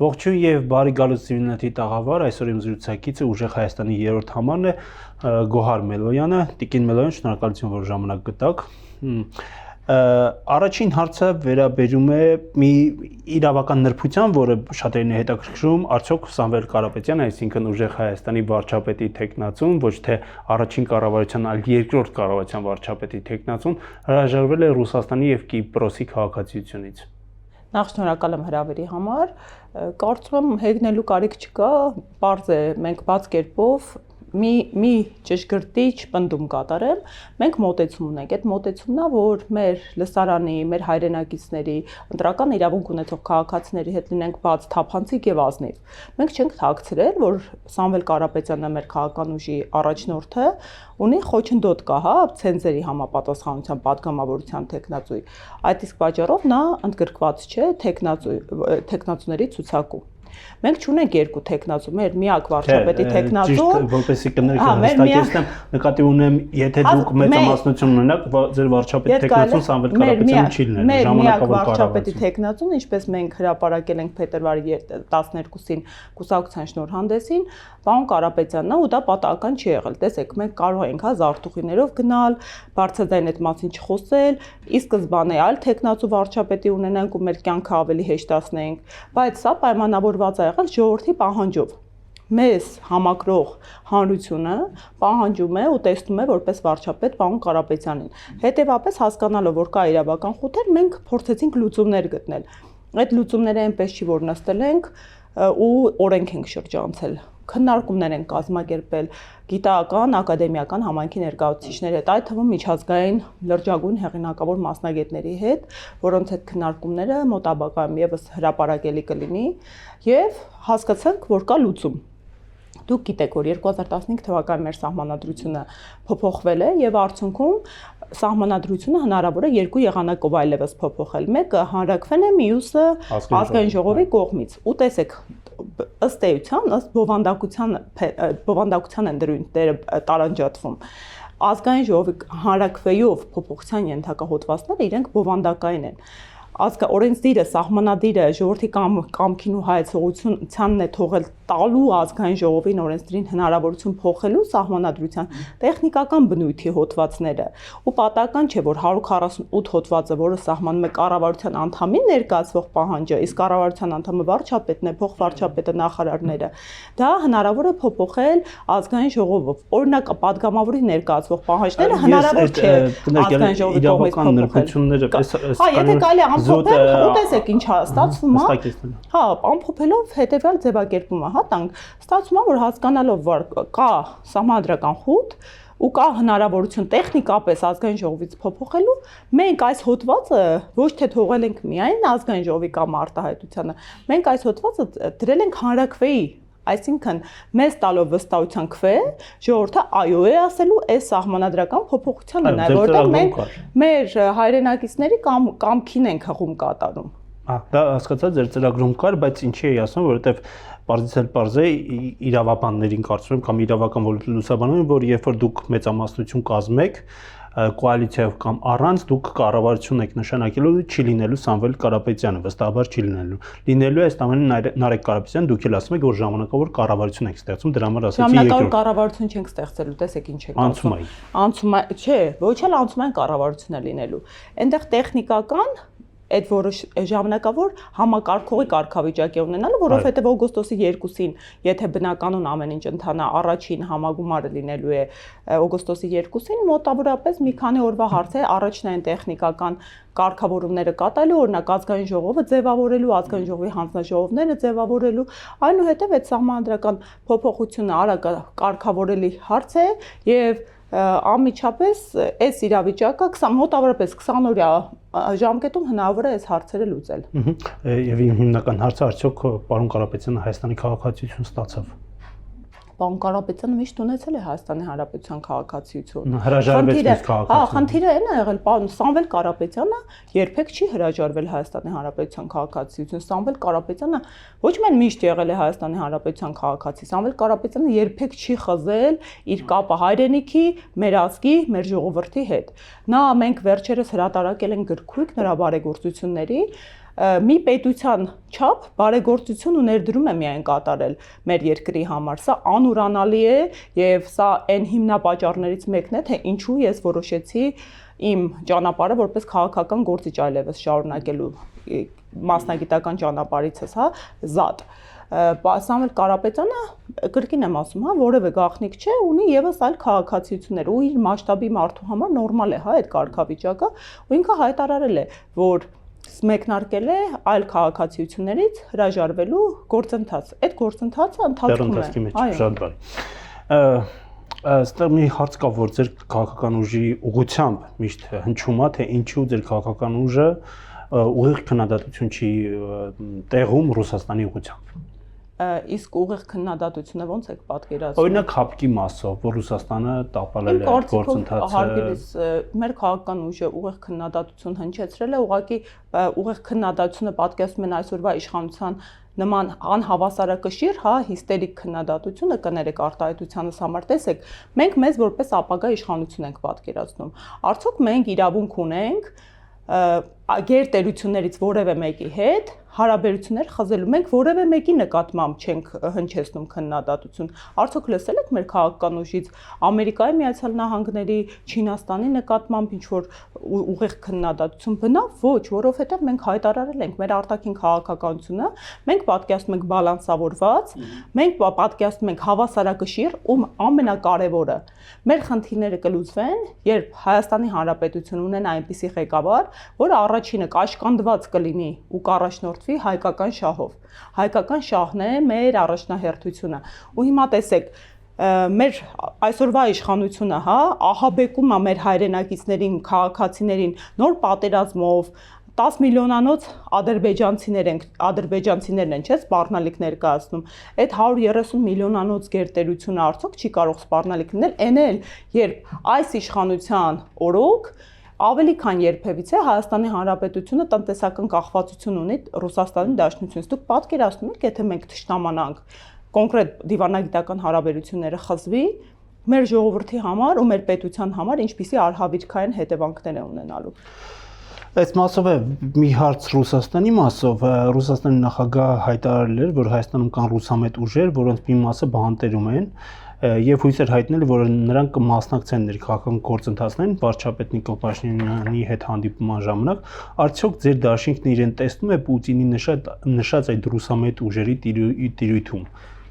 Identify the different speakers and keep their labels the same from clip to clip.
Speaker 1: Ողջույն եւ բարի գալուց Civilnet-ի տաղավար, այսօր իմ զրուցակիցը Ուժեղ Հայաստանի 3-րդ համարն է Գոհար Մելոյանը, Տիկին Մելոյան, շնորհակալություն, որ ժամանակ գտաք։ Առաջին հարցը վերաբերում է մի իրավական նրբության, որը շատերին է հետաքրքրում, արդյոք Սամվել Կարապետյանը, այսինքն Ուժեղ Հայաստանի վարչապետի թեկնածուն, ոչ թե առաջին կառավարության, այլ երկրորդ կառավարության վարչապետի թեկնածուն, հրաժարվել է Ռուսաստանի եւ Կիպրոսի քաղաքացիությունից։
Speaker 2: Նախ շնորհակալ եմ հրավերի համար, կարծում եմ հեգնելու կարիք չկա, պարզ է, մենք բաց կերպով մի ճշգրտիչ պնդում կատարեմ, մենք մոտեցում ունենք, այդ մոտեցումն է, որ մեր լսարանի, մեր հայրենակիցների, ընտրական իրավունք ունեցող քաղաքացիների հետ լինենք բաց, թափանցիկ եւ ազնիվ։ Մենք չենք թաքցրել, որ Սամվել Կարապետյանը մեր քաղաքական ուժի առաջնորդը ունի խոչընդոտ կա, հա, ցենզերի համապատասխանության պատգամավորության տեխնացուի։ Այդ իսկ պատճառով նա ընդգրկված չէ տեխնացուների ցուցակում։ Մենք չունենք երկու տեխնացու, մեր միակ վարչապետի տեխնացու։
Speaker 1: Ճիշտ, որպեսզի կներկայացնեմ, նկատի ունեմ, եթե դուք մեծամասնություն ունենաք, ձեր վարչապետի տեխնացուն Սամվել Կարապետյանը չի լինել,
Speaker 2: ժամանակավոր վարչապետի տեխնացուն, ինչպես մենք հրապարակել ենք փետրվարի 12-ին կուսակցության շնորհանդեսին, պարոն Կարապետյանն է ու դա պատահական չի եղել։ Տեսեք, մենք կարող ենք հա զարթուղիներով գնալ, բարձրաձայն այդ մասին չխոսել, ի սկզբանե այլ տեխնացու վարչապետի ունենանք ու մեր կյանքը ավելի հեշտացնենք, բայց սա պայմանավորված է եղել ժողովրդի պահանջով։ Մեզ համակրող հանրությունը պահանջում է ու տեսնում է որպես վարչապետ պարոն Կարապետյանին։ Հետևաբար հասկանալով, որ կա իրավական խութեր, մենք փորձեցինք լուծումներ գտնել։ Այդ լուծումները այնպես չի, որ նստել ենք ու օրենք ենք շրջանցել։ Քննարկումներ են կազմակերպել գիտական, ակադեմիական համայնքի ներկայացուցիչների հետ, այդ թվում միջազգային լրջագույն հեղինակավոր մասնագետների հետ, որոնց հետ քննարկումները մոտաբակայում եւս հրապարակելի կլինի, եւ հասկացանք, որ կա լուծում։ Դուք գիտեք, որ 2015 թվականի մեր սահմանադրությունը փոփոխվել է եւ արդյունքում սահմանադրությունը հնարավոր է երկու եղանակով այլևս փոփոխել։ Մեկը հանրաքվեն է, մյուսը ազգային ժողովի կողմից։ Ու տեսեք, ըստ էության, ըստ բովանդակության են դրույթները տարանջատվում։ Ազգային ժողովի հանրաքվեով փոփոխության ենթակա հոդվածները իրենք բովանդակային են։ Օրենսդիրը, սահմանադիրը ժողովրդի կամքին ու հայեցողությանն է թողել տալու ազգային ժողովին օրենսդրին հնարավորություն փոխելու սահմանադրության տեխնիկական բնույթի հոդվածները ու պատահական չէ, որ 148 հոդվածը, որը սահմանում է կառավարության անդամին ներկայացվող պահանջը, իսկ կառավարության անդամը վարչապետն է, փոխվարչապետը, նախարարները, դա հնարավոր է փոփոխել ազգային ժողովով։ Օրինակ, падգամավորի ներկայացվող պահանջները հնարավոր չէ ազգային ժողովի կողմից փոփոխել։ Տեսեք ինչ է ստացվում, հա, ամփոփելով հետեւյալ ձևակերպումը, հա, տանք, ստացվում է, որ հասկանալով, որ կա սահմանադրական խութ ու կա հնարավորություն տեխնիկապես ազգային ժողովից փոփոխելու, մենք այս հոդվածը ոչ թե թողել ենք միայն ազգային ժողովի կամ արտահայտությանը, մենք այս հոդվածը դրել ենք հանրաքվեի, այսինքն մեզ տալով վստահության քվե, ժողովուրդը այո է ասելու այս սահմանադրական փոփոխությանը, որտեղ մենք մեր հայրենակիցների կամքին ենք հղում կատարում։
Speaker 1: Դա հասկացա, ձեր ծրագրում կար, բայց ինչի էի ասում, որովհետև պարզ է իրավաբաններին կարծում եմ կամ իրավական լուսաբանողներին, որ երբ որ դուք մեծամասնություն կազմեք կոալիցիայով կամ առանց դուք կառավարություն եք նշանակելու չի լինելու Սամվել Կարապետյանը, վստահաբար չի լինելու։ Լինելու է ըստ ամենի Նարեկ Կարապետյանը, դուք էլ ասում եք, որ ժամանակավոր կառավարություն եք ստեղծում, դրա համար ասացի երկրորդ։
Speaker 2: Ժամանակավոր կառավարություն չենք ստեղծելու, տեսեք ինչ եք ասում։ Անցումային, չէ, ոչ էլ անցումային կառավարություն է լինելու։ Այնտեղ տեխնիկական այդ որը ժամանակավոր համակարգողի կարգավիճակ է ունենալու, որովհետև օգոստոսի 2-ին, եթե բնականon ամեն ինչ ընթանա, առաջին համագումարը լինելու է օգոստոսի 2-ին, մոտավորապես մի քանի օրվա հարց է առաջնային տեխնիկական կարգավորումները կատարելու, օրինակ ազգային ժողովը ձևավորելու, ազգային ժողովի հանձնաժողովները ձևավորելու, այնուհետև այդ սահմանադրական փոփոխությունը արագ կարգավորելի հարց է եւ անմիջապես այս իրավիճակը մոտավորապես 20 օրյա ժամկետում հնարավոր է այս հարցերը լուծել։
Speaker 1: Եվ իմ հիմնական հարցը արդյոք պարոն Կարապետյանը Հայաստանի քաղաքացիություն ստացավ։
Speaker 2: Պարոն Կարապետյանը միշտ ունեցել է Հայաստանի Հանրապետության քաղաքացիություն։
Speaker 1: Հրաժարվեց միշտ քաղաքացիություն։
Speaker 2: Հա, խնդիրը այն է եղել, պարոն Սամվել Կարապետյանը երբեք չի հրաժարվել Հայաստանի Հանրապետության քաղաքացիություն։ Սամվել Կարապետյանը ոչ միայն միշտ եղել է Հայաստանի Հանրապետության քաղաքացի, Սամվել Կարապետյանը երբեք չի խզել իր կապը հայրենիքի, մեր ազգի, մեր ժողովրդի հետ։ Նա մենք վերջերս հրատարակել ենք գրքույկ նրա բարեգործությունների, մի պետության չափ բարեգործություն ու ներդրում է միայն կատարել մեր երկրի համար։ Սա անուրանալի է եւ սա այն հիմնապատճառներից մեկն է, թե ինչու ես որոշեցի իմ ճանապարհը որպես քաղաքական գործիչ այլևս շարունակելու մասնագիտական ճանապարհիցս, հա, զատ։ Սամվել Կարապետյանը կրկին եմ ասում, հա, որևէ գաղտնիք չէ, ունի եւս այլ քաղաքացիություններ ու իր մասշտաբի մարդու համար նորմալ է, հա, այդ կարգավիճակը, ու ինքը հայտարարել է, որ մեկնարկել է այլ քաղաքացիություններից հրաժարվելու գործընթաց։ Այդ գործընթացը ընթացքում է։
Speaker 1: Այո, շատ բարի։ Այստեղ մի հարց կա, որ ձեր քաղաքական ուժի ուղղությամբ միշտ հնչում է, թե ինչու ձեր քաղաքական ուժը ուղիղ քննադատություն չի տեղում Ռուսաստանի ուղղությամբ։
Speaker 2: Իսկ ուղիղ քննադատությունը ո՞նց եք պատկերացնում։
Speaker 1: Օրինակ հապկի մասով, որ Ռուսաստանը տապալել է գործընթացը։
Speaker 2: Հարգելիս մեր քաղաքական ուժը ուղիղ քննադատություն հնչեցրել է, ուղղակի ուղիղ քննադատությունը պատկերացնում են այսօրվա իշխանության նման անհավասարակշիռ, հա, հիստերիկ քննադատությունը կներեք արտահայտությանս համար, տեսեք, մենք մեզ որպես ապագա իշխանություն ենք պատկերացնում։ Արդյոք մենք իրավունք ունենք գերտերություններից որևէ մեկի հետ հարաբերություններ խզելու, մենք որևէ մեկի նկատմամբ չենք հնչեցնում քննադատություն։ Արդյոք լսել եք մեր քաղաքական ուժից Ամերիկայի Միացյալ Նահանգների, Չինաստանի նկատմամբ ինչ-որ ուղիղ քննադատություն։ Բնավ ոչ, որովհետև մենք հայտարարել ենք մեր արտաքին քաղաքականությունը, մենք պատկերացնում ենք բալանսավորված, մենք պատկերացնում ենք հավասարակշիռ ու ամենակարևորը մեր խնդիրները կլուծվեն, երբ Հայաստանի Հանրապետությունը ունենա այնպիսի ղեկավար, որը առաջինը կաշկանդված կլինի ու կառաջնորդվի հայկական շահով։ Հայկական շահն է մեր առաջնահերթությունը։ Ու հիմա տեսեք, մեր այսօրվա իշխանությունը, հա, ահաբեկում է մեր հայրենակիցներին, քաղաքացիներին նոր պատերազմով, 10 միլիոնանոց ադրբեջանցիներն են, չէ՞, սպառնալիք ներկայացնում։ Այդ 130 միլիոնանոց գերտերությունը արդյոք չի կարող սպառնալիք լինել, էնել, երբ այս իշխանության օրոք ավելի քան երբևիցե Հայաստանի Հանրապետությունը տնտեսական կախվածություն ունի Ռուսաստանի Դաշնությունից։ Դուք պատկերացնում եք, եթե մենք թշնամանանք, կոնկրետ դիվանագիտական հարաբերությունները խզվի, մեր ժողովրդի համար ու մեր պետության համար ինչպիսի արհավիրքային հետևանքներ է ունենալու։
Speaker 1: Այս մասով է մի հարց Ռուսաստանի մասով, Ռուսաստանի նախագահ հայտարարել էր, որ Հայաստանում կան ռուսամետ ուժեր, որոնց մի մասը բանտերում են, եւ հույս էր հայտնել, որ նրանք կմասնակցեն ներքաղաքական գործընթացներին վարչապետ Նիկոլ Փաշինյանի հետ հանդիպման ժամանակ, արդյոք ձեր դաշինքն իրեն տեսնում է Պուտինի նշած այդ ռուսամետ ուժերի տիրույթում։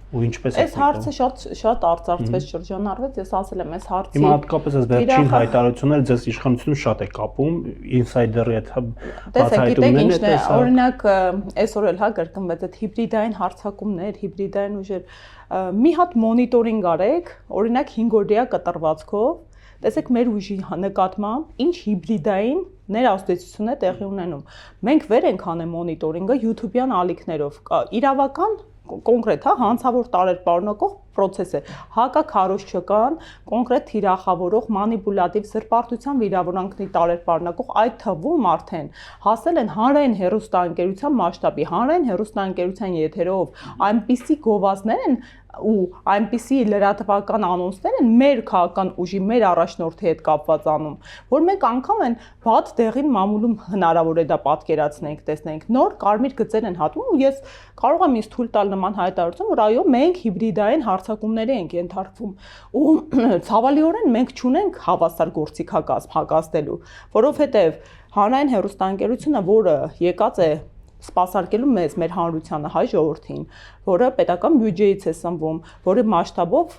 Speaker 1: Ու ինչպես է։
Speaker 2: Այս հարցը շատ արծարծվեց, շրջանառվեց, ես ասել եմ, այս հարցի։
Speaker 1: Հիմա հատկապես այս վերջին հայտարարությունները ձեզ իշխանությունը շատ է կապում, ինսայդերի հետ բացահայտումներն է տեսա։
Speaker 2: Օրինակ, այսօր էլ հա կրկնվեց այդ հիբրիդային հարձակումներ, հիբրիդային ուժեր։ Մի հատ մոնիտորինգ արեք, օրինակ 5-օրյա կտրվածքով, տեսեք մեր ուժի նկատմամբ ինչ հիբրիդային ներազդեցություն է տեղի ունենում։ Մենք վեր ենք անում մոնիտորինգը YouTube-յան ալիքներով, իրավական կոնկրետ, հա, հանցավոր տարեր պարունակող process է, հակաքարոզչական, կոնկրետ թիրախավորող, մանիպուլատիվ սրբարտության վիրավորանքների տարեր պարունակող, այդ թվում արդեն հասել են հանրային հեռուստաընկերության մասշտաբի, հանրային հեռուստաընկերության եթերով այնպիսի գովազդներ են ու այնպիսի լրատվական անոնսներ են մեր քաղաքական ուժի, մեր առաջնորդի հետ կապված անում, որ մենք անգամ են վատ դեղին մամուլում հնարավոր է դա պատկերացնենք, տեսնենք, նոր կարմիր գծեր են հատում ու ես կարող եմ ինձ թույլ տալ նման հայտարարություն, որ այո, մենք հիբրիդային հարձակումների ենք ենթարկվում ու ցավալիորեն մենք չունենք հավասար գործիքակազմ հակազդելու, որովհետև հանրային հեռուստաընկերությունը, որը եկած է սպասարկելու մեզ, մեր հանրությանը, հայ ժողովրդին, որը պետական բյուջեից է սնվում, որի մասշտաբով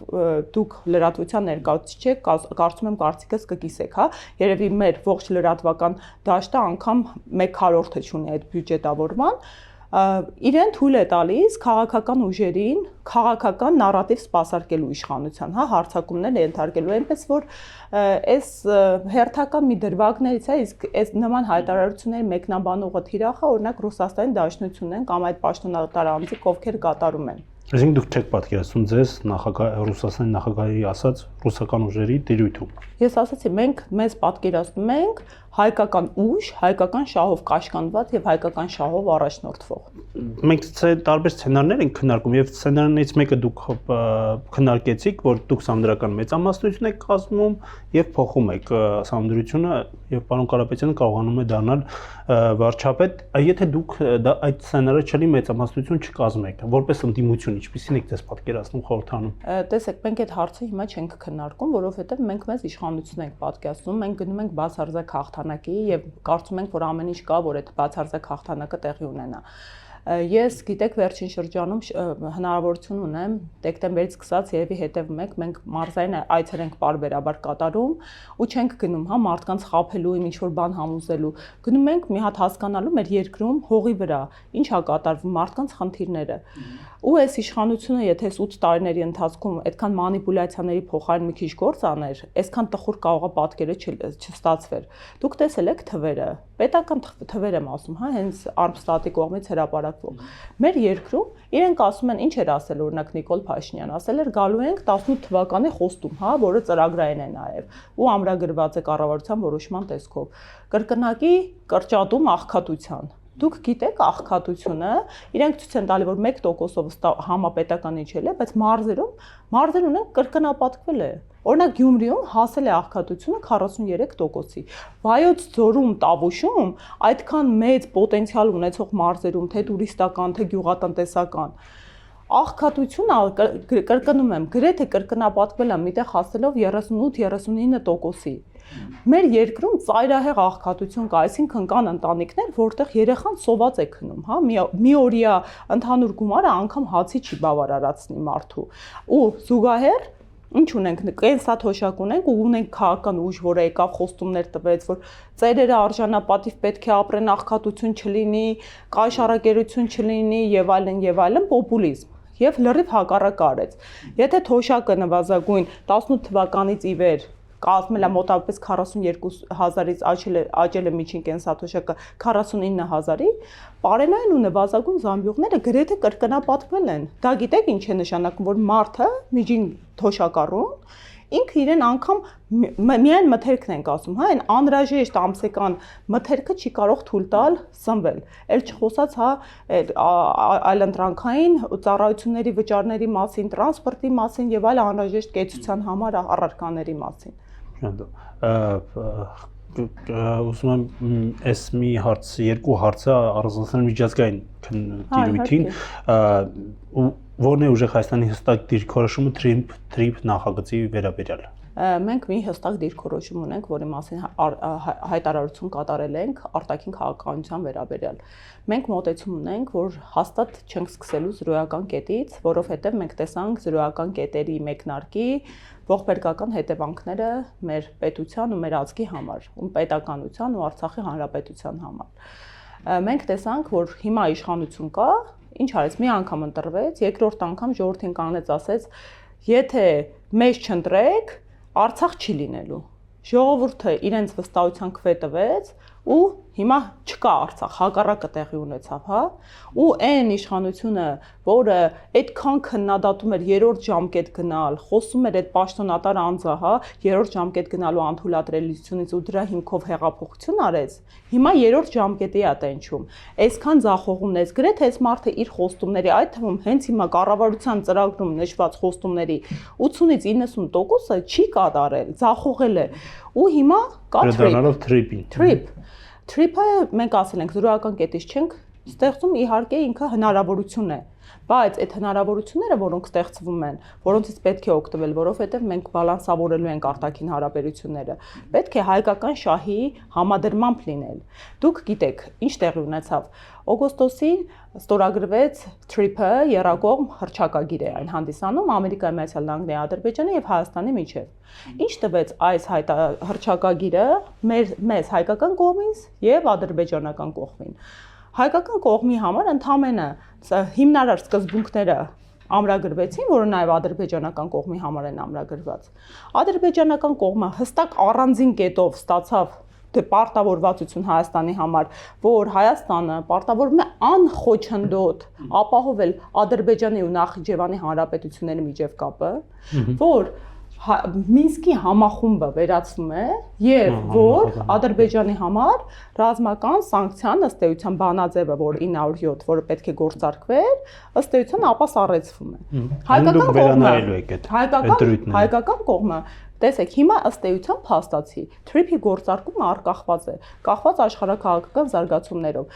Speaker 2: դուք լրատվության ներկայացուցիչ եք, կարծում եմ կարծիքս կկիսեք, հա, երևի մեր ողջ լրատվական դաշտը անգամ 1/4-ը չունի այդ բյուջետավորման, իրեն թույլ է տալիս քաղաքական ուժերին քաղաքական նարատիվ սպասարկելու իշխանության, հա, հարձակումներ ենթարկելու, այնպես որ այս հերթական մի դրվագներից է, իսկ այս նման հայտարարությունների մեկնաբանողը թիրախը օրինակ Ռուսաստանի Դաշնությունն են կամ այդ պաշտոնատար անձիկ, ովքեր կատարում են։
Speaker 1: Այսինքն դուք չեք պատկերացնում ձեզ Ռուսաստանի նախագահի ասած ռուսական ուժերի տիրույթում։
Speaker 2: Ես ասացի, մենք մեզ պատկերացնում ենք հայկական ուժ, հայկական շահով կաշկանդված եւ հայկական շահով առաջնորդվող։
Speaker 1: Մենք տարբեր սցենարներ ենք քննարկում եւ սցենարներից մեկը դուք քննարկեցիք, որ դուք սահմանադրական մեծամասնություն եք կազմում եւ փոխում եք սահմանադրությունը եւ պարոն Կարապետյանը կարողանում է դառնալ վարչապետ, եթե դուք այդ սցենարը չլի մեծամասնություն չկազմեք, որպես ընդդիմություն, ինչպեսին եք դες պատկերացնում խորհրդանում։
Speaker 2: Տեսեք, մենք այդ հարցը հիմա չենք քննարկում, որովհետեւ մենք մեզ իշխանություն ենք պատկերացնում, մենք գնում ենք բացարձակ հաղթանակի եւ կարծում ենք, որ ամեն ինչ կա, որ այդ բացարձակ հաղթանակը տեղի ունենա։ Ես գիտեք վերջին շրջանում հնարավորություն ունեմ դեկտեմբերից սկսած երևի հետևում եք մենք մարզային այցեր ենք բարբերաբար կատարում ու չենք գնում հա մարդկանց խաբելու ինչ որ բան համոզելու գնում ենք մի հատ հասկանալու մեր երկրում հողի վրա ինչա կատարվում մարդկանց խնդիրները ու այս իշխանությունը եթե 8 տարիների ընթացքում այդքան մանիպուլյացիաների փոխարեն մի քիչ գործ աներ այսքան տխուր կարողա պատկերը չստացվեր դուք տեսել եք թվերը պետական թվեր եմ ասում հա հենց Արմստատի կողմից հրապարակվող մեր երկրում իրենք ասում են ինչ էր ասել օրինակ Նիկոլ Փաշինյան ասել էր գալու ենք 18 թվականի խոստում հա որը ծրագրային է նաև ու ամրագրված է կառավարության որոշման տեսքով կրկնակի կրճատում աղքատության Դուք գիտեք աղքատությունը, իրենք ցույց են տալի, որ 1%-ով համապետական իջել է, բայց մարզերում ունենք կրկնապատկվել է։ Օրինակ Գյումրիում հասել է աղքատությունը 43%-ի։ Վայոց ձորում, Տավուշում այդքան մեծ պոտենցիալ ունեցող մարզերում, թե տուրիստական, թե գյուղատնտեսական աղքատությունը կրկնում եմ, գրեթե կրկնապատկվել է միտեղ հասելով 38-39%-ի։ Մեր երկրում ծայրահեղ աղքատություն կա, այսինքն կան ընտանիքներ, որտեղ երեխան սոված է քնում, հա, մի օրյա ընդհանուր գումարը անգամ հացի չի բավարարացնի մարդու։ Ու զուգահեռ ինչ ունենք, կենսաթոշակ ունենք ու ունենք քաղաքական ուժ, որը եկավ խոստումներ տվեց, որ ծերերը արժանապատիվ պետք է ապրեն, աղքատություն չլինի, կաշառակերություն չլինի եւ այլն, պոպուլիզմ։ Եվ լրիվ հակառակը արեց։ Եթե թոշակը նվազագույն 18 թվականից ի վեր կազմել է մոտավորապես 42,000-ից աճել է միջին կենսաթոշակը 49,000-ի, պարենային ու նվազագույն զամբյուղները գրեթե կրկնապատկվել են։ Դա գիտեք ինչ է նշանակում, որ մարդը միջին թոշակառուն ինքը իրեն անգամ միայն մթերքն ենք ասում, հա, այն անհրաժեշտ ամսական մթերքը չի կարող թույլ տալ սնվել։ Էլ չխոսած հա այլընտրանքային ծառայությունների վճարների մասին, տրանսպորտի մասին եւ այլ անհրաժեշտ կեցության համար առարկաների մասին։
Speaker 1: Ուզում եմ այս մի հարց, երկու հարցը առանձնացնել միջազգային տիրույթին, որն է ուժեղ Հայաստանի հստակ դիրքորոշումը TRIP նախագծի վերաբերյալ։
Speaker 2: Մենք մի հստակ դիրքորոշում ունենք, որի մասին հայտարարություն կատարել ենք արտաքին քաղաքականության վերաբերյալ։ Մենք մոտեցում ունենք, որ հաստատ չենք սկսելու զրոյական կետից, որովհետև մենք տեսանք զրոյական կետերի մեկնարկի ողբերգական հետևանքները մեր պետության ու մեր ազգի համար, ու պետականության ու Արցախի հանրապետության համար։ Մենք տեսանք, որ հիմա իշխանություն կա, ինչ արեց, մի անգամ ընտրվեց, երկրորդ անգամ ժողովրդին կանգնեց ասեց, եթե մեզ չընտրեք, Արցախ չի լինելու։ Ժողովուրդը իրենց վստահության քվե տվեց ու հիմա չկա Արցախ, հակառակը տեղի ունեցավ, հա։ Ու այն իշխանությունը, որը այդքան քննադատում էր երրորդ ժամկետ գնալ, խոսում էր այդ պաշտոնատար անձը, հա, երրորդ ժամկետ գնալու անթույլատրելիությունից ու դրա հիմքով հեղափոխություն արեց, հիմա երրորդ ժամկետի է տենչում։ Այսքան ձախողումներից գրեթե այս մարդը իր խոստումների, այդ թվում հենց հիմա կառավարության ծրագրում նշված խոստումների 80-ից 90%-ը չի կատարել, ձախողել է։ Ու հիմա կա TRIP-ը մենք ասել ենք զրոյական կետից չենք ստեղծում, իհարկե ինքը հնարավորություն է, բայց այդ հնարավորությունները, որոնք ստեղծվում են, որոնցից պետք է օգտվել, որովհետև մենք բալանսավորելու ենք արտաքին հարաբերությունները, պետք է հայկական շահի համադրմամբ լինել։ Դուք գիտեք, ինչ տեղի ունեցավ։ Օգոստոսին ստորագրվեց TRIP-ը երակողմ հռչակագիր է այն հանդիսանում Ամերիկայի Միացյալ Նահանգների, Ադրբեջանի եւ Հայաստանի միջև։ Ինչ տվեց այս հռչակագիրը մեզ հայկական կողմից եւ ադրբեջանական կողմին։ Հայկական կողմի համար ընդամենը հիմնարար սկզբունքները ամրագրվեցին, որը նաև ադրբեջանական կողմի համար են ամրագրված։ Ադրբեջանական կողմը հստակ առանձին կետով ստացավ պարտավորվածություն Հայաստանի համար, որ Հայաստանը պարտավորվում է անխոչնդոտ ապահովել Ադրբեջանի ու Նախիջևանի հանրապետությունների միջև կապը, որ Մինսկի համախումբը վերացվում է եւ որ Ադրբեջանի համար ռազմական սանկցիան ըստ էության բանաձևը, որ 907, որը պետք է գործարկվեր, ըստ էության ապա սառեցվում է։ Հայկական կողմը տեսեք, հիմա ըստ էության փաստացի թրիփի գործարկումը արկախված է, կախված աշխարհակաղակական զարգացումներով։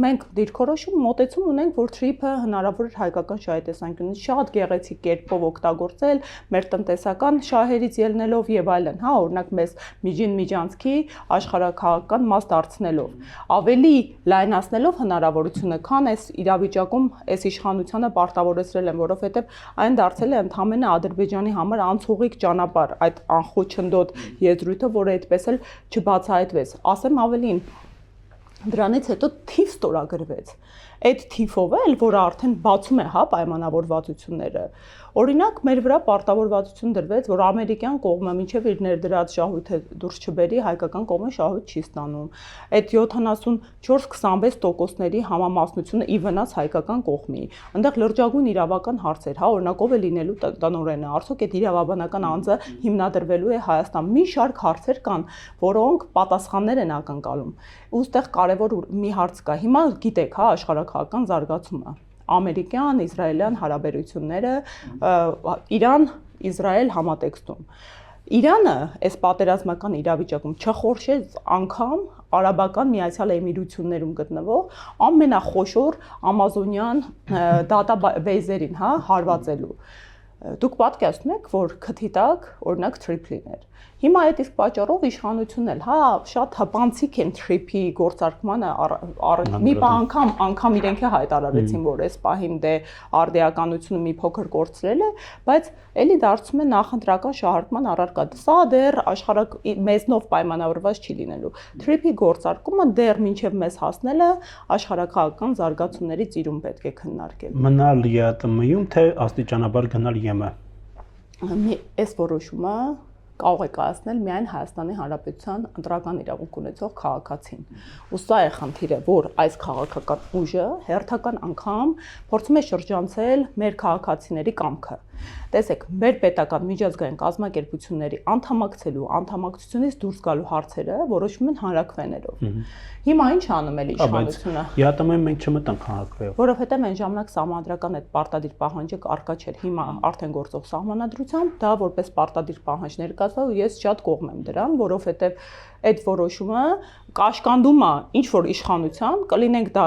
Speaker 2: Մենք դիրքորոշում մոտեցում ունենք, որ թրիփը հնարավոր է հայկական շահի տեսանկյունից շատ գեղեցիկ կերպով օգտագործել, մեր տնտեսական շահերից ելնելով եւ այլն, հա, օրինակ մեզ միջանցքի աշխարհակաղակական մաս դարձնելով, ավելի լայնացնելով հնարավորությունը, քան այս իրավիճակում այս իշխանությունը պարտավորեցրել են, որովհետեւ այն դարձել է ընդհանրապես Ադրբեջանի համար անցողիկ ճանապարհ, այդ անխոչնդոտ եզրույթը, որը այդպես էլ չբացահայտվեց։ Ասեմ ավելին, դրանից հետո թիվ ստորագրվեց։ Այդ թիվով էլ, որը արդեն բացում է, հա, պայմանավորվածությունները։ Օրինակ, մեր վրա պարտավորվածություն դրվեց, որ ամերիկյան կողմը մինչև իր ներդրած շահույթը դուրս չբերի, հայկական կողմը շահույթ չի ստանում։ Այդ 74-26%-ների համամասնությունը ի վնաս հայկական կողմի։ Այնտեղ լրջագույն իրավական հարցեր, հա, օրինակ ով է լինելու տնօրենը, արդյոք այդ իրավաբանական անձը հիմնադրվելու է Հայաստան։ Մի շարք հարցեր կան, որոնք պատասխաններ են ակնկալում։ Ու այստեղ կարևոր մի հարց կա։ Հիմա գիտեք, հա, աշխարհակաղակական զարգացումը, ամերիկյան, իսրայելյան հարաբերությունները, Իրան-Իսրայել համատեքստում։ Իրանը այս պատերազմական իրավիճակում չխորշեց անգամ Արաբական Միացյալ Էմիրություններում գտնվող ամենախոշոր ամազոնյան դատաբեյզերին, հա, հարվածելու։ Դուք պատկերացնում եք, որ քթի տակ, օրինակ, թրիփլիներ։ Հիմա այդ իսկ պատճառով իշխանությունն էլ, հա, շատ հպանցիկ են թրիփի գործարկմանը, մի անգամ իրենք է հայտարարեցին, որ այս պահին դե արդիականությունը մի փոքր կորցրել է, բայց էլի դարձում է նախընտրական շահարկման առարկա։ Սա դեռ մեզնով պայմանավորված չի լինելու։ Թրիփի գործարկումը դեռ մինչև մեզ հասնելը աշխարհակաղակական զարգացումների ծիրուն պետք է քննարկել։
Speaker 1: Մնալ ԵԱՏՄ-ում, թե աստիճանաբար գնալ ԵՄ։
Speaker 2: Այս որոշումը կարող է կայացնել միայն Հայաստանի Հանրապետության ընտրական իրավունք ունեցող քաղաքացին։ Ու սա է խնդիրը, որ այս քաղաքական ուժը հերթական անգամ փորձում է շրջանցել մեր քաղաքացիների կամքը։ Տեսեք, մեր պետական միջազգային կազմակերպությունների անդամակցությունից դուրս գալու հարցերը որոշվում են հանրաքվեներով։ Հիմա ինչ անում է իշխանությունը։
Speaker 1: ԵԱՏՄ-ին մենք չմտանք հանրաքվեով։
Speaker 2: Որովհետև այն ժամանակ սահմանադրական այդ պարտադիր պահանջը առկա չէր։ Հիմա արդեն գործող սահմանադրությամբ դա որպես պարտադիր պահանջ ներկայացված ու ես շատ կողմ եմ դրան, որովհետև այդ որոշումը կաշկանդում է ինչ որ իշխանության, կլինենք դա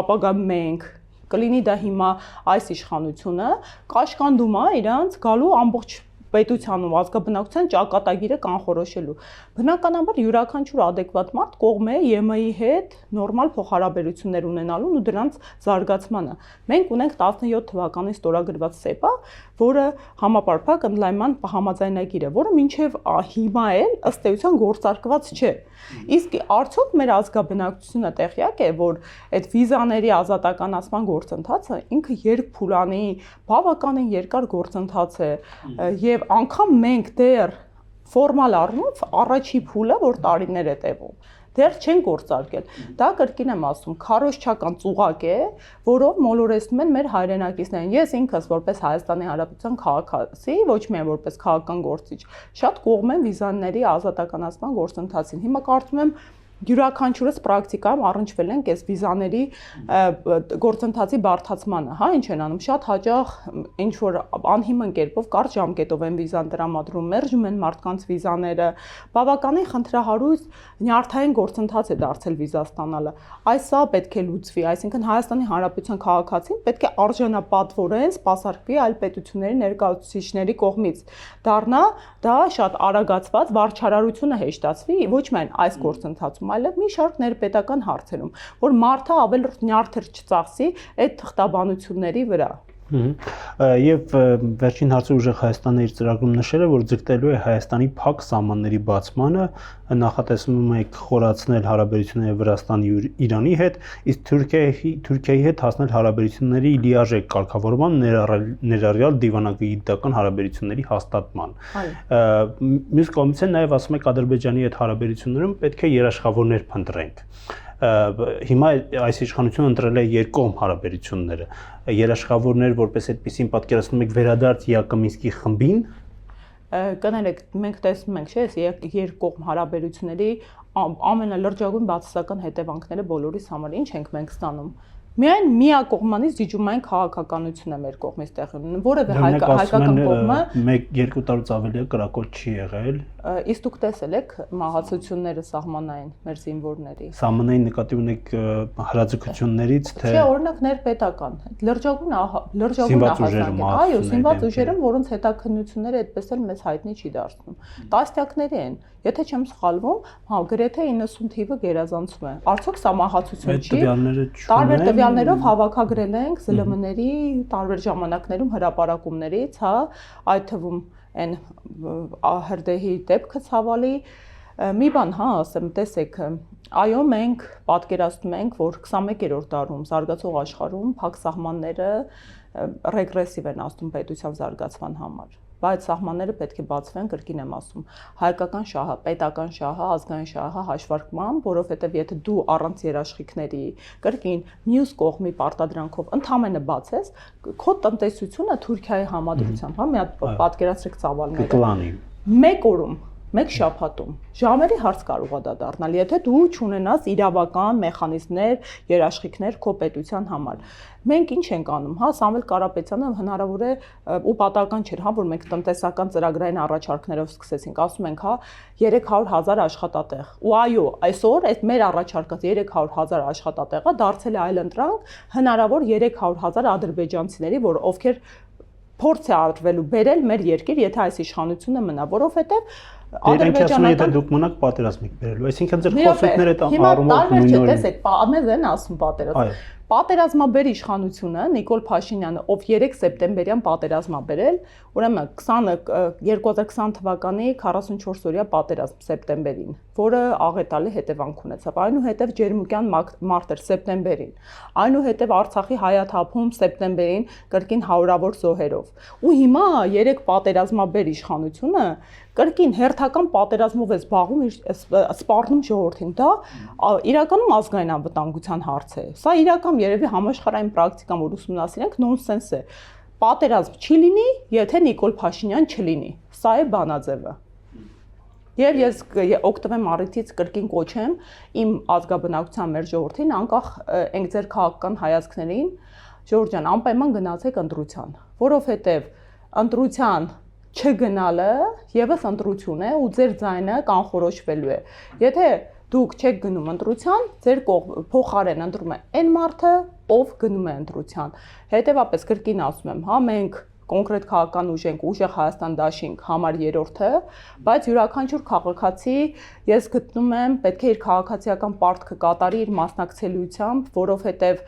Speaker 2: ապագա մենք, կլինի դա հիմա այս իշխանությունը, կաշկանդում է իրանց գալու ամբողջ պետության ու ազգաբնակության ճակատագիրը կանխորոշելու։ Բնականաբար յուրաքանչյուր adekvat մարդ կողմ է ԵՄ-ի հետ նորմալ փոխհարաբերություններ ունենալուն ու դրանց զարգացմանը։ Մենք ունենք 17 թվականին ստորագրված ՍԵՊԱ, որը համապարփակ ընդլայնման համաձայնագիր է, որը մինչև հիմա էլ ըստ էության գործարկված չէ։ Իսկ արդյոք մեր ազգաբնակչությունը տեղյակ է, որ այդ վիզաների ազատականացման գործընթացը ինքը երկփուլանի բավականին երկար գործընթաց է եւ անգամ մենք դեռ ֆորմալ առումով առաջի փուլը, որ տարիներ է տևում, դեռ չեն գործարկել։ Դա կրկին եմ ասում, քարոզչական ծուղակ է, որով մոլորեցնում են մեր հայրենակիցներին։ Ես ինքս որպես Հայաստանի Հանրապետության քաղաքացի, ոչ միայն որպես քաղաքական գործիչ, շատ կողմ եմ վիզաների ազատականացման գործընթացին։ Հիմա կարծում եմ յուրաքանչյուրս պրակտիկայում առնչվել ենք այս վիզաների գործընթացի բարդացմանը, հա, ինչ են անում, շատ հաճախ ինչ որ անհիմն կերպով կարճ ժամկետով են վիզան տրամադրում, մերժում են մարդկանց վիզաները, բավականին խնդրահարույց նյարդային գործընթաց է դարձել վիզա ստանալը։ Այսա պետք է լուծվի, այսինքն Հայաստանի Հանրապետության քաղաքացին պետք է արժանապատվորեն սպասարկվի այլ պետությունների ներկայացուցիչների կողմից։ Դառնա դա շատ արագացված վարչարարությունը հեշտացվի, ոչ միայն այս գործընթացում, այլև մի շարք ներպետական հարցերում, որ մարդը ավելորդ նյարդեր չծախսի այդ թղթաբանությունների վրա։
Speaker 1: Եվ վերջին հարցը ուժեղ Հայաստանը իր ծրագրում նշել է, որ ձգտելու է Հայաստանի փակ սահմանների բացմանը, նախատեսվում է խորացնել հարաբերությունները Վրաստանի ու Իրանի հետ, իսկ Թուրքիայի հետ հասնել հարաբերությունների լիարժեք կարգավորման, ներառյալ դիվանագիտական հարաբերությունների հաստատման։ Մյուս կողմից նաև ասում եք Ադրբեջանի հետ հարաբերություններում պետք է երաշխավորներ փնտրենք։ Հիմա այս իշխանությունը ընտրել է երկկողմ հարաբերությունները, երաշխավորներ որպես այդպեսին պատկերացնում եք վերադարձ ԵԱԿ Մինսկի խմբին։
Speaker 2: կներեք, մենք տեսնում ենք, չէ՞, երկկողմ հարաբերությունների ամենալրջագույն բացասական հետևանքները բոլորիս համար ինչ ենք մենք ստանում։ Միայն միակողմանից դիջումային քաղաքականություն է մեր կողմից տեղի ունենում, որևէ հայկական կողմը
Speaker 1: 1-2 տարուց ավելի կրակոտ չի եղել։
Speaker 2: Իսկ դուք տեսել եք մահացությունները սահմանային մեր զինվորների։
Speaker 1: Սահմանային նկատի ունեք հրաձգություններից, թե
Speaker 2: Չէ, օրինակ ներպետական, լրջագույն ահազանգ, այո, զինված ուժերում, որոնց հետաքննությունները այդպես էլ մեզ հայտնի չի դարձնում։ Տասնյակների են, եթե չեմ սխալվում, հա, գրեթե 90 թիվը գերազանցում է։ Արդյոք սա մահացություն չի։ Տարբեր տվյալներով հավաքագրել ենք ԶԼՄ-ների տարբեր ժամանակներում հրապարակումներից, հա, այդ թվում այն հրդեհի դեպքը ցավալի մի բան, հա, ասեմ, տեսեք, այո, մենք պատկերացնում ենք, որ 21-րդ դարում զարգացող աշխարհում փակ սահմանները ռեգրեսիվ են ասում պետության զարգացման համար, բայց սահմանները պետք է բացվեն, կրկին եմ ասում, հայկական շահը, պետական շահը, ազգային շահը հաշվարկման, որովհետև եթե դու առանց երաշխիքների, կրկին մյուս կողմի պարտադրանքով ընդհանրապես բացես, քո տնտեսությունը Թուրքիայի համադրությամբ, հա, մի հատ պատկերացրեք ծավալները։ Մեկ օրում, մեկ շաբաթում ժամերի հարց կարող է դա դառնալ, եթե դու չունենաս իրավական մեխանիզմներ, երաշխիքներ քո պետության համար։ Մենք ինչ ենք անում, հա, Սամվել Կարապետյանը հնարավոր է ու պատահական չէր, հա, որ մենք տնտեսական ծրագրային առաջարկներով սկսեցինք, ասում ենք, հա, 300,000 աշխատատեղ։ Ու այո, այսօր այդ մեր առաջարկած 300,000 աշխատատեղը դարձել է այլընտրանք հնարավոր 300,000 ադրբեջանցիների, որ ովքեր փորձ է արվելու բերել մեր երկիր, եթե այս իշխանությունը մնա, որովհետև
Speaker 1: ադրբեջանական դուք մնաք պատերազմ եք բերելու, այսինքն ձեր խոսությունները այդ առումով
Speaker 2: նույնն են։ Տեսեք, մեզ են ասում պատերազմ։ Պատերազմաբեր իշխանությունը Նիկոլ Փաշինյանը, ով 3 սեպտեմբերյան պատերազմ ա բերել, ուրեմն 2020 թվականի 44-օրյա պատերազմ սեպտեմբերին, որը աղետալի հետևանք ունեցավ։ Այնուհետև Ջերմուկյան մարտեր սեպտեմբերին, այնուհետև Արցախի հայաթափում սեպտեմբերին կրկին հարյուրավոր զոհերով։ Ու հիմա 3 պատերազմաբեր իշխանությունը կրկին հերթական պատերազմով է զբաղվում, սպառնում ժողովրդին, դա իրականում ազգային անվտանգության հարց է։ Սա իրական երևի համաշխարհային պրակտիկան, որ ուսումնասիրենք, նոնսենս է։ Պատերազմ չի լինի, եթե Նիկոլ Փաշինյան չլինի։ Սա է բանաձևը։ Եվ ես օգտվեմ առիթից կրկին կոչեմ իմ ազգաբնակության մեր ժողովրդին, անկախ ենք ձեր քաղաքական հայացքներին, Ժորժ ջան, անպայման գնացեք ընտրության, որովհետև ընտրության չգնալը եւս ընտրություն է ու ձեր ձայնը կանխորոշվելու է։ Եթե դուք չեք գնում ընտրության, ձեր փոխարեն ընտրում է այն մարդը, ով գնում է ընտրության։ Հետևաբար կրկին ասում եմ, հա, մենք կոնկրետ քաղաքական ուժ ենք, ուժեղ Հայաստան դաշինք համար 3-ը, բայց յուրաքանչյուր քաղաքացի ես գտնում եմ պետք է իր քաղաքացիական պարտքը կատարի իր մասնակցելիությամբ, որովհետև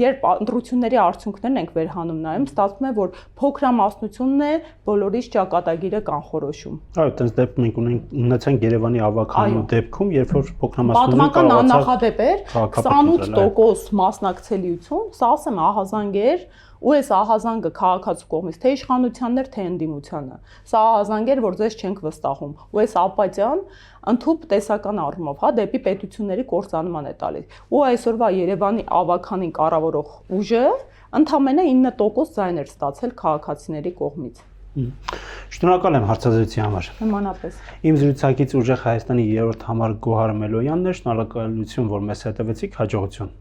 Speaker 2: երբ ընտրությունների արդյունքներն ենք վերհանում նայում, ստացվում է, որ փոքրամասնությունն է բոլորիս ճակատագիրը կանխորոշում։
Speaker 1: Այո, այդպես դեպք մենք ունեցանք Երևանի ավականու դեպքում, երբ որ փոքրամասնությունը
Speaker 2: պատմական աննախադեպ էր 28% մասնակցելիություն, սա ասեմ ահազանգ էր, ու այս ահազանգը քաղաքացու կողմից թե իշխանությաններ, թե ընդդիմությանը։ Սա ահազանգ էր, որ ձեզ չենք վստահում։ Ու այս ապատյան ընդհանուր տեսական առումով, հա, դեպի պետությունների կործանման է տալիս։ Ու այսօրվա Երևանի ավականին կառավարող ուժը ընդամենը 9% ձայն էր ստացել քաղաքացիների կողմից։
Speaker 1: Շնորհակալ եմ հարցազրույցի համար։
Speaker 2: Նմանապես։
Speaker 1: Իմ զրուցակից ուժեղ Հայաստանի 3-րդ համար Գոհար Մելոյանն է, շնորհակալություն, որ մեզ հետևեցիք, հաջողություն։